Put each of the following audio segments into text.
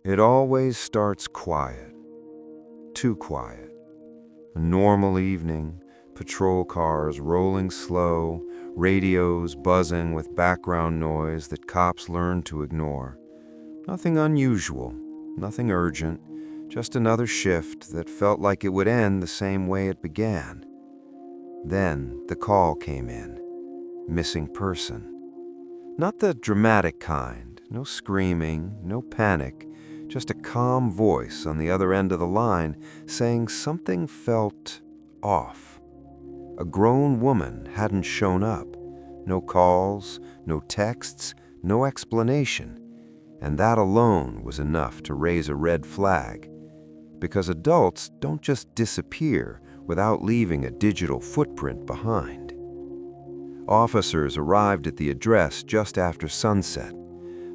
It always starts quiet, too quiet. A normal evening, patrol cars rolling slow, radios buzzing with background noise that cops learn to ignore. Nothing unusual, nothing urgent, just another shift that felt like it would end the same way it began. Then the call came in. Missing person. Not the dramatic kind, no screaming, no panic, just a calm voice on the other end of the line saying something felt off. A grown woman hadn't shown up. No calls, no texts, no explanation. And that alone was enough to raise a red flag. Because adults don't just disappear without leaving a digital footprint behind. Officers arrived at the address just after sunset.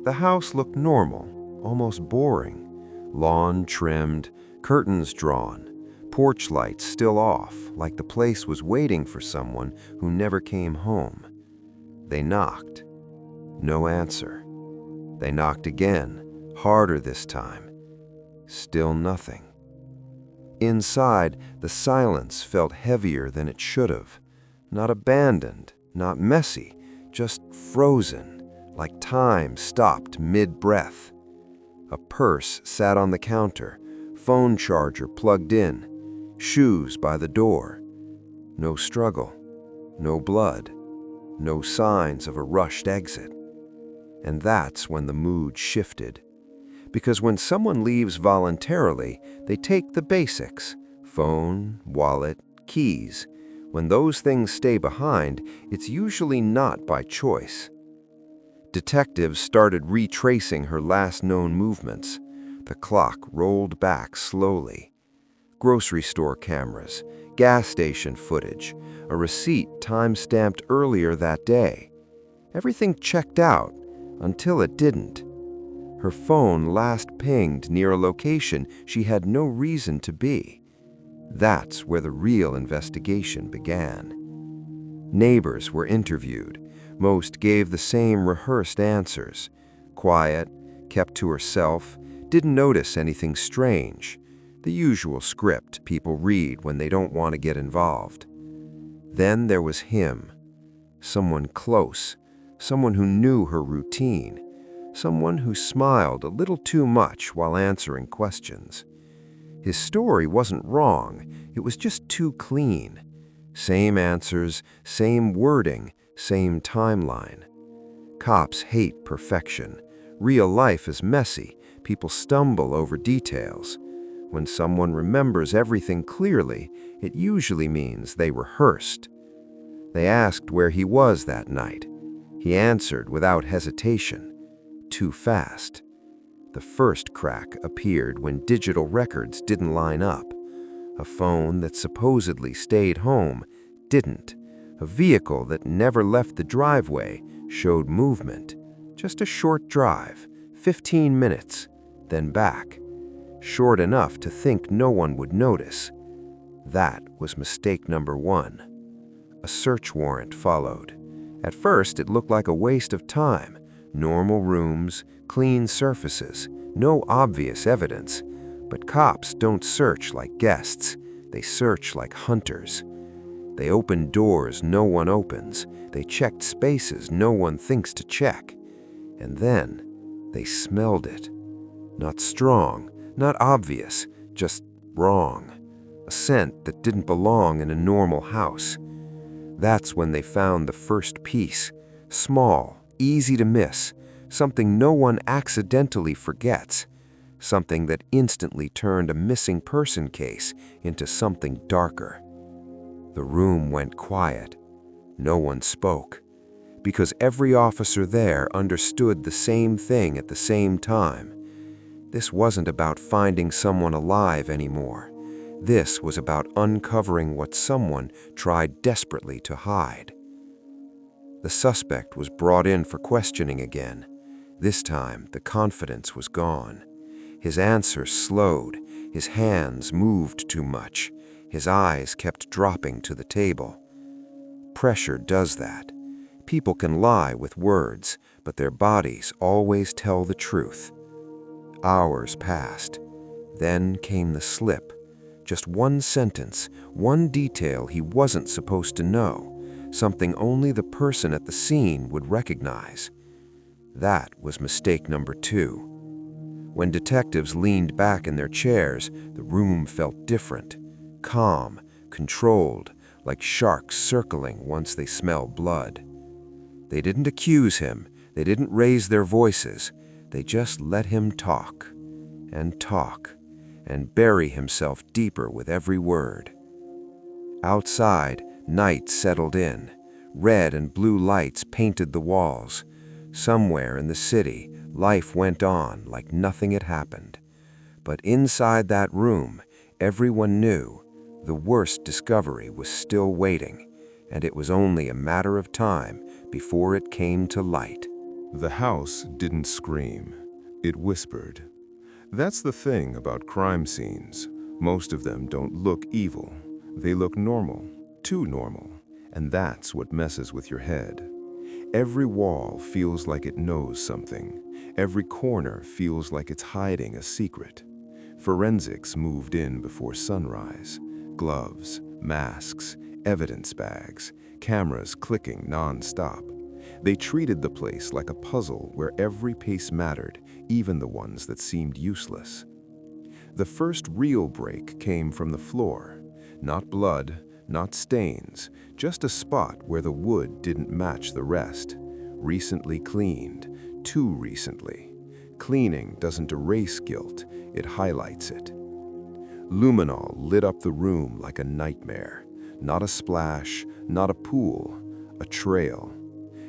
The house looked normal, almost boring. Lawn trimmed, curtains drawn, porch lights still off, like the place was waiting for someone who never came home. They knocked. No answer. They knocked again, harder this time. Still nothing. Inside, the silence felt heavier than it should have. Not abandoned, not messy, just frozen, like time stopped mid-breath. A purse sat on the counter, phone charger plugged in, shoes by the door. No struggle, no blood, no signs of a rushed exit. And that's when the mood shifted. Because when someone leaves voluntarily, they take the basics: phone, wallet, keys. When those things stay behind, it's usually not by choice. Detectives started retracing her last known movements. The clock rolled back slowly. Grocery store cameras, gas station footage, a receipt time-stamped earlier that day. Everything checked out until it didn't. Her phone last pinged near a location she had no reason to be. That's where the real investigation began. Neighbors were interviewed. Most gave the same rehearsed answers. Quiet, kept to herself, didn't notice anything strange. The usual script people read when they don't want to get involved. Then there was him. Someone close, someone who knew her routine. Someone who smiled a little too much while answering questions. His story wasn't wrong, it was just too clean. Same answers, same wording, same timeline. Cops hate perfection. Real life is messy. People stumble over details. When someone remembers everything clearly, it usually means they rehearsed. They asked where he was that night. He answered without hesitation. Too fast. The first crack appeared when digital records didn't line up. A phone that supposedly stayed home didn't. A vehicle that never left the driveway showed movement. Just a short drive, 15 minutes, then back. Short enough to think no one would notice. That was mistake number one. A search warrant followed. At first, it looked like a waste of time. Normal rooms, clean surfaces, no obvious evidence. But cops don't search like guests. They search like hunters. They opened doors no one opens. They checked spaces no one thinks to check. And then they smelled it. Not strong, not obvious, just wrong. A scent that didn't belong in a normal house. That's when they found the first piece. Small, easy to miss, something no one accidentally forgets, something that instantly turned a missing person case into something darker. The room went quiet. No one spoke, because every officer there understood the same thing at the same time. This wasn't about finding someone alive anymore. This was about uncovering what someone tried desperately to hide. The suspect was brought in for questioning again. This time, the confidence was gone. His answers slowed. His hands moved too much. His eyes kept dropping to the table. Pressure does that. People can lie with words, but their bodies always tell the truth. Hours passed. Then came the slip. Just one sentence, one detail he wasn't supposed to know, something only the person at the scene would recognize. That was mistake number 2. When detectives leaned back in their chairs, the room felt different. Calm, controlled, like sharks circling once they smell blood. They didn't accuse him, they didn't raise their voices, they just let him talk, and bury himself deeper with every word. Outside, night settled in. Red and blue lights painted the walls. Somewhere in the city, life went on like nothing had happened. But inside that room, everyone knew the worst discovery was still waiting, and it was only a matter of time before it came to light. The house didn't scream. It whispered. That's the thing about crime scenes. Most of them don't look evil. They look normal, too normal, and that's what messes with your head. Every wall feels like it knows something. Every corner feels like it's hiding a secret. Forensics moved in before sunrise. Gloves, masks, evidence bags, cameras clicking non-stop. They treated the place like a puzzle where every piece mattered, even the ones that seemed useless. The first real break came from the floor. Not blood, not stains, just a spot where the wood didn't match the rest. Recently cleaned, too recently. Cleaning doesn't erase guilt, it highlights it. Luminol lit up the room like a nightmare. Not a splash, not a pool, a trail.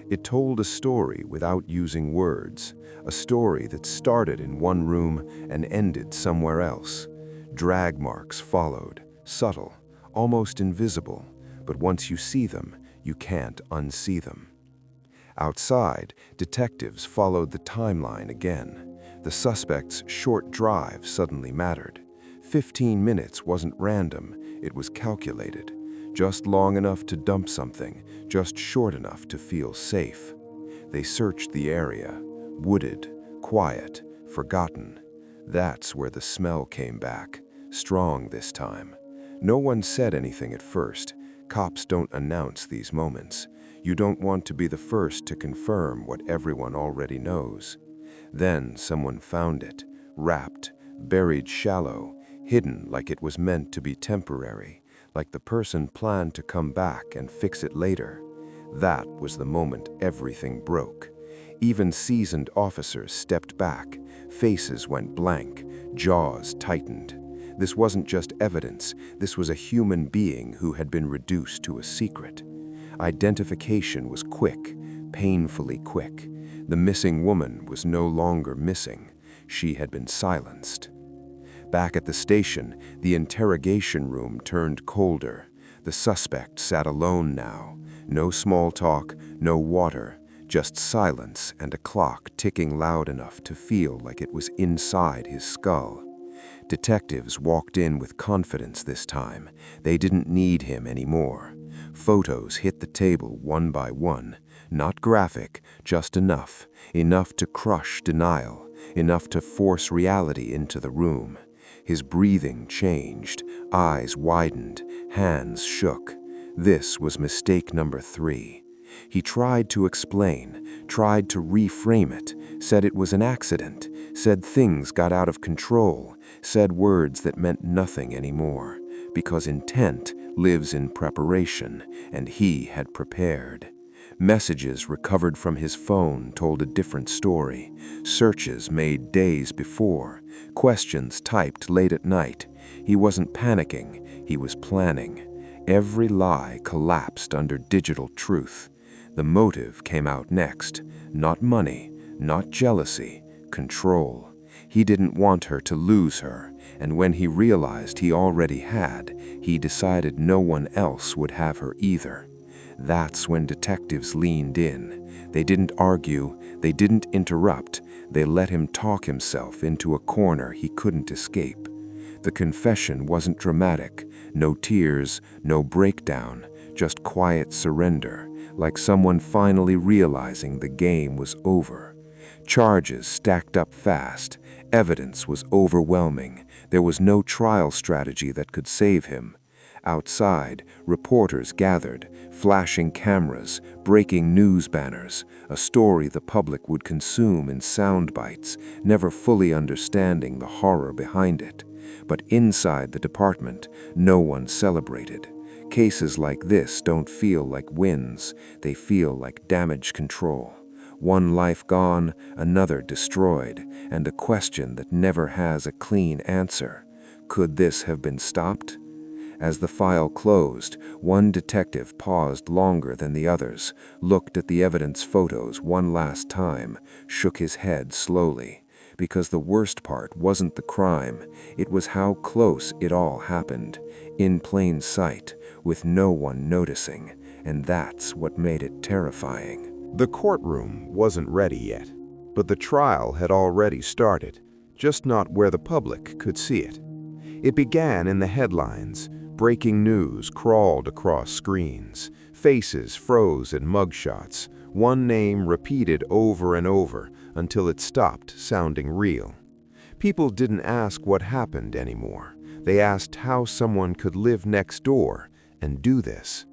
It told a story without using words, a story that started in one room and ended somewhere else. Drag marks followed, subtle, almost invisible, but once you see them, you can't unsee them. Outside, detectives followed the timeline again. The suspect's short drive suddenly mattered. 15 minutes wasn't random, it was calculated. Just long enough to dump something, just short enough to feel safe. They searched the area, wooded, quiet, forgotten. That's where the smell came back, strong this time. No one said anything at first. Cops don't announce these moments. You don't want to be the first to confirm what everyone already knows. Then someone found it, wrapped, buried shallow, hidden like it was meant to be temporary, like the person planned to come back and fix it later. That was the moment everything broke. Even seasoned officers stepped back, faces went blank, jaws tightened. This wasn't just evidence, this was a human being who had been reduced to a secret. Identification was quick, painfully quick. The missing woman was no longer missing. She had been silenced. Back at the station, the interrogation room turned colder. The suspect sat alone now. No small talk, no water, just silence and a clock ticking loud enough to feel like it was inside his skull. Detectives walked in with confidence this time. They didn't need him anymore. Photos hit the table one by one. Not graphic, just enough. Enough to crush denial. Enough to force reality into the room. His breathing changed. Eyes widened. Hands shook. This was mistake number 3. He tried to explain, tried to reframe it, said it was an accident, said things got out of control, said words that meant nothing anymore, because intent lives in preparation, and he had prepared. Messages recovered from his phone told a different story. Searches made days before. Questions typed late at night. He wasn't panicking, he was planning. Every lie collapsed under digital truth. The motive came out next. Not money, not jealousy, control. He didn't want her to lose her, and when he realized he already had, he decided no one else would have her either. That's when detectives leaned in. They didn't argue, they didn't interrupt, they let him talk himself into a corner he couldn't escape. The confession wasn't dramatic, no tears, no breakdown, just quiet surrender, like someone finally realizing the game was over. Charges stacked up fast. Evidence was overwhelming. There was no trial strategy that could save him. Outside, reporters gathered, flashing cameras, breaking news banners, a story the public would consume in sound bites, never fully understanding the horror behind it. But inside the department, no one celebrated. Cases like this don't feel like wins, they feel like damage control. One life gone, another destroyed, and a question that never has a clean answer. Could this have been stopped? As the file closed, one detective paused longer than the others, looked at the evidence photos one last time, shook his head slowly. Because the worst part wasn't the crime, it was how close it all happened, in plain sight, with no one noticing, and that's what made it terrifying. The courtroom wasn't ready yet, but the trial had already started, just not where the public could see it. It began in the headlines. Breaking news crawled across screens. Faces froze in mugshots. One name repeated over and over until it stopped sounding real. People didn't ask what happened anymore. They asked how someone could live next door and do this.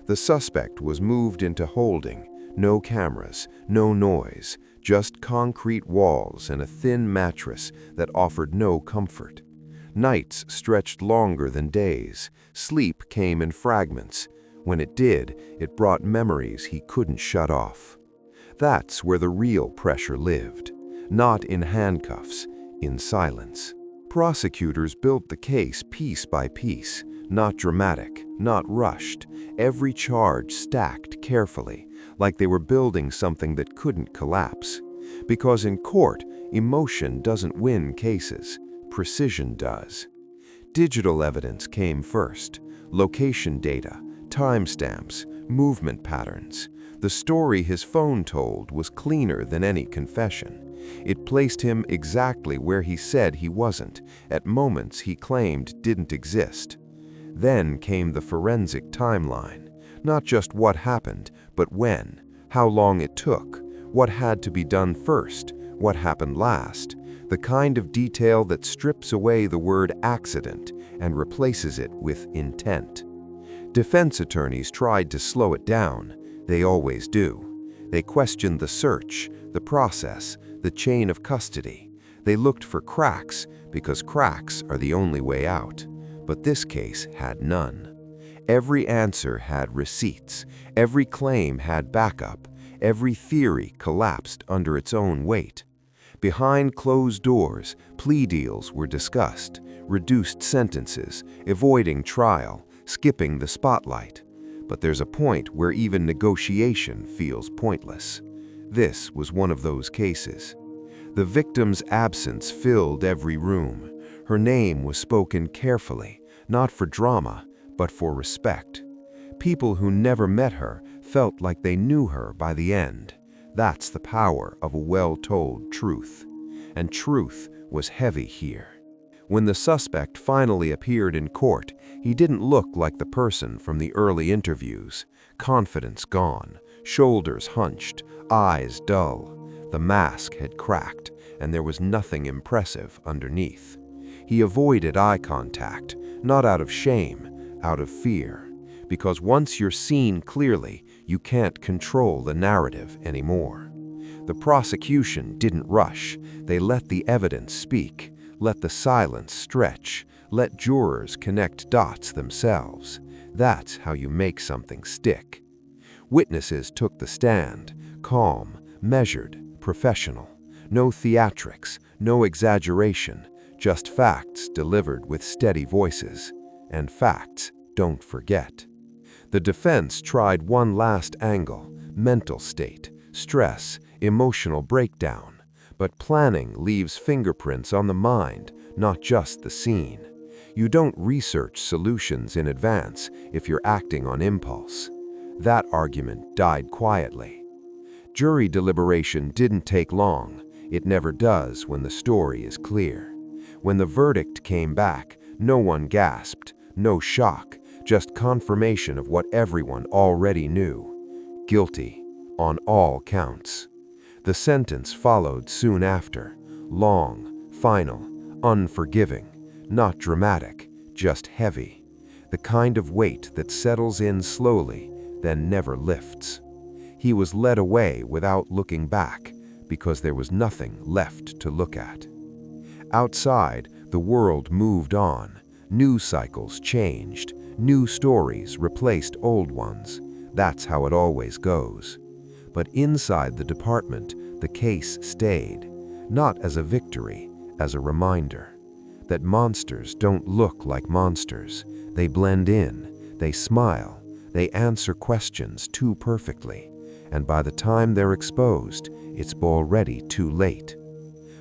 The suspect was moved into holding. No cameras, no noise, just concrete walls and a thin mattress that offered no comfort. Nights stretched longer than days. Sleep came in fragments. When it did, it brought memories he couldn't shut off. That's where the real pressure lived. Not in handcuffs, in silence. Prosecutors built the case piece by piece, not dramatic, not rushed. Every charge stacked carefully, like they were building something that couldn't collapse. Because in court, emotion doesn't win cases. Precision does. Digital evidence came first. Location data, timestamps, movement patterns. The story his phone told was cleaner than any confession. It placed him exactly where he said he wasn't, at moments he claimed didn't exist. Then came the forensic timeline. Not just what happened, but when, how long it took, what had to be done first, what happened last. The kind of detail that strips away the word accident and replaces it with intent. Defense attorneys tried to slow it down. They always do. They questioned the search, the process, the chain of custody. They looked for cracks because cracks are the only way out. But this case had none. Every answer had receipts. Every claim had backup. Every theory collapsed under its own weight. Behind closed doors, plea deals were discussed, reduced sentences, avoiding trial, skipping the spotlight. But there's a point where even negotiation feels pointless. This was one of those cases. The victim's absence filled every room. Her name was spoken carefully, not for drama, but for respect. People who never met her felt like they knew her by the end. That's the power of a well-told truth. And truth was heavy here. When the suspect finally appeared in court, he didn't look like the person from the early interviews. Confidence gone, shoulders hunched, eyes dull. The mask had cracked, and there was nothing impressive underneath. He avoided eye contact, not out of shame, out of fear. Because once you're seen clearly, you can't control the narrative anymore. The prosecution didn't rush. They let the evidence speak, let the silence stretch, let jurors connect dots themselves. That's how you make something stick. Witnesses took the stand, calm, measured, professional. No theatrics, no exaggeration, just facts delivered with steady voices. And facts don't forget. The defense tried one last angle: mental state, stress, emotional breakdown. But planning leaves fingerprints on the mind, not just the scene. You don't research solutions in advance if you're acting on impulse. That argument died quietly. Jury deliberation didn't take long. It never does when the story is clear. When the verdict came back, no one gasped, no shock, just confirmation of what everyone already knew. Guilty on all counts. The sentence followed soon after, long, final, unforgiving, not dramatic, just heavy, the kind of weight that settles in slowly, then never lifts. He was led away without looking back, because there was nothing left to look at. Outside, the world moved on. News cycles changed. New stories replaced old ones. That's how it always goes. But inside the department, the case stayed, not as a victory, as a reminder that monsters don't look like monsters. They blend in, they smile, they answer questions too perfectly, and by the time they're exposed, it's already too late.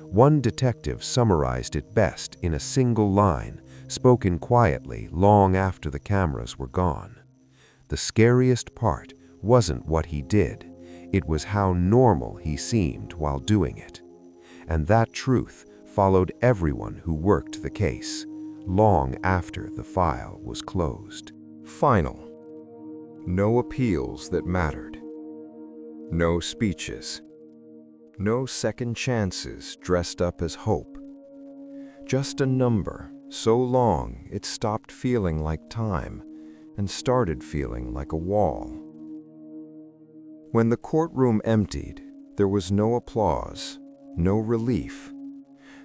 One detective summarized it best in a single line, spoken quietly long after the cameras were gone. The scariest part wasn't what he did, it was how normal he seemed while doing it. And that truth followed everyone who worked the case, long after the file was closed. Final. No appeals that mattered. No speeches. No second chances dressed up as hope. Just a number, so long it stopped feeling like time and started feeling like a wall. When the courtroom emptied, there was no applause, no relief.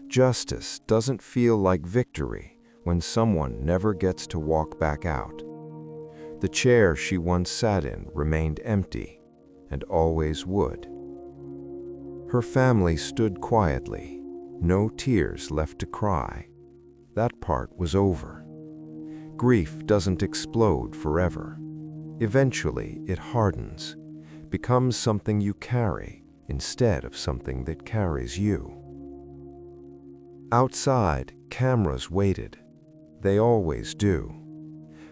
Justice doesn't feel like victory when someone never gets to walk back out. The chair she once sat in remained empty, and always would. Her family stood quietly, no tears left to cry. That part was over. Grief doesn't explode forever. Eventually, it hardens, becomes something you carry instead of something that carries you. Outside, cameras waited. They always do.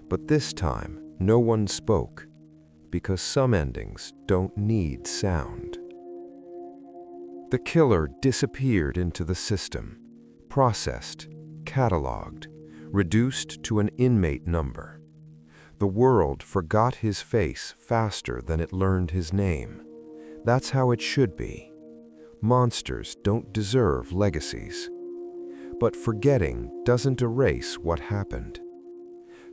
But this time, no one spoke, because some endings don't need sound. The killer disappeared into the system, processed, cataloged, reduced to an inmate number. The world forgot his face faster than it learned his name. That's how it should be. Monsters don't deserve legacies. But forgetting doesn't erase what happened.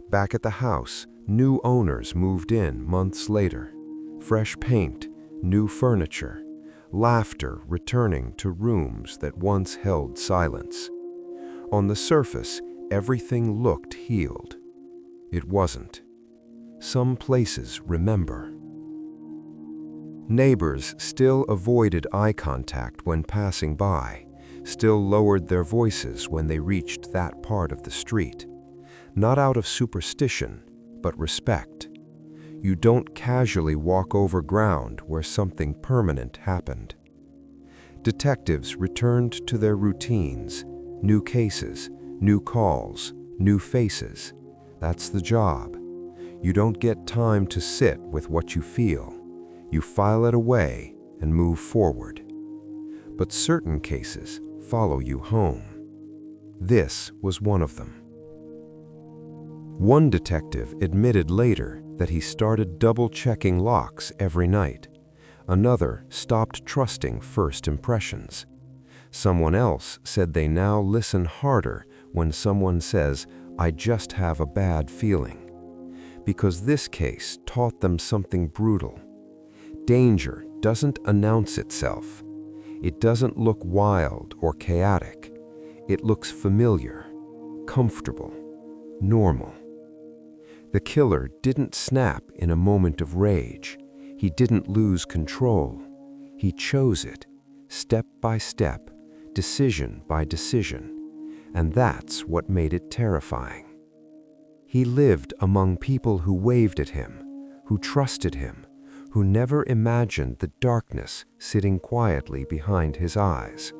Back at the house, new owners moved in months later. Fresh paint, new furniture, laughter returning to rooms that once held silence. On the surface, everything looked healed. It wasn't. Some places remember. Neighbors still avoided eye contact when passing by, still lowered their voices when they reached that part of the street. Not out of superstition, but respect. You don't casually walk over ground where something permanent happened. Detectives returned to their routines, new cases, new calls, new faces. That's the job. You don't get time to sit with what you feel. You file it away and move forward. But certain cases follow you home. This was one of them. One detective admitted later that he started double-checking locks every night. Another stopped trusting first impressions. Someone else said they now listen harder when someone says, "I just have a bad feeling." Because this case taught them something brutal. Danger doesn't announce itself. It doesn't look wild or chaotic. It looks familiar, comfortable, normal. The killer didn't snap in a moment of rage. He didn't lose control. He chose it, step by step, decision by decision. And that's what made it terrifying. He lived among people who waved at him, who trusted him, who never imagined the darkness sitting quietly behind his eyes.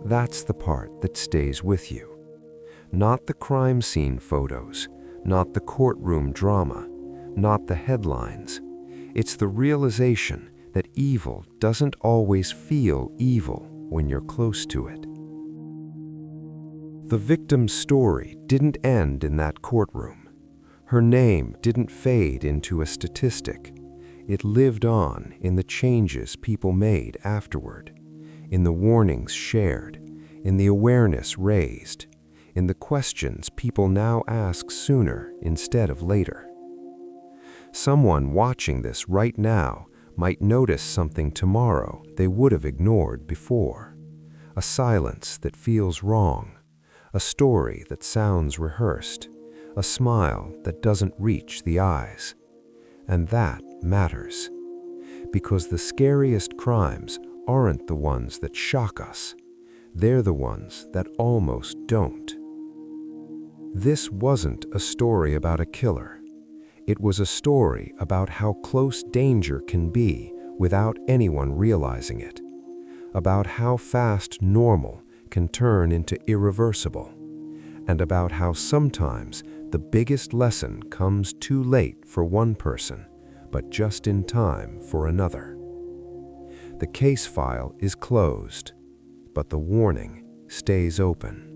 That's the part that stays with you. Not the crime scene photos, not the courtroom drama, not the headlines. It's the realization that evil doesn't always feel evil when you're close to it. The victim's story didn't end in that courtroom. Her name didn't fade into a statistic. It lived on in the changes people made afterward, in the warnings shared, in the awareness raised, in the questions people now ask sooner instead of later. Someone watching this right now might notice something tomorrow they would have ignored before. A silence that feels wrong, a story that sounds rehearsed, a smile that doesn't reach the eyes. And that matters, because the scariest crimes aren't the ones that shock us. They're the ones that almost don't. This wasn't a story about a killer. It was a story about how close danger can be without anyone realizing it, about how fast normal can turn into irreversible, and about how sometimes the biggest lesson comes too late for one person, but just in time for another. The case file is closed, but the warning stays open.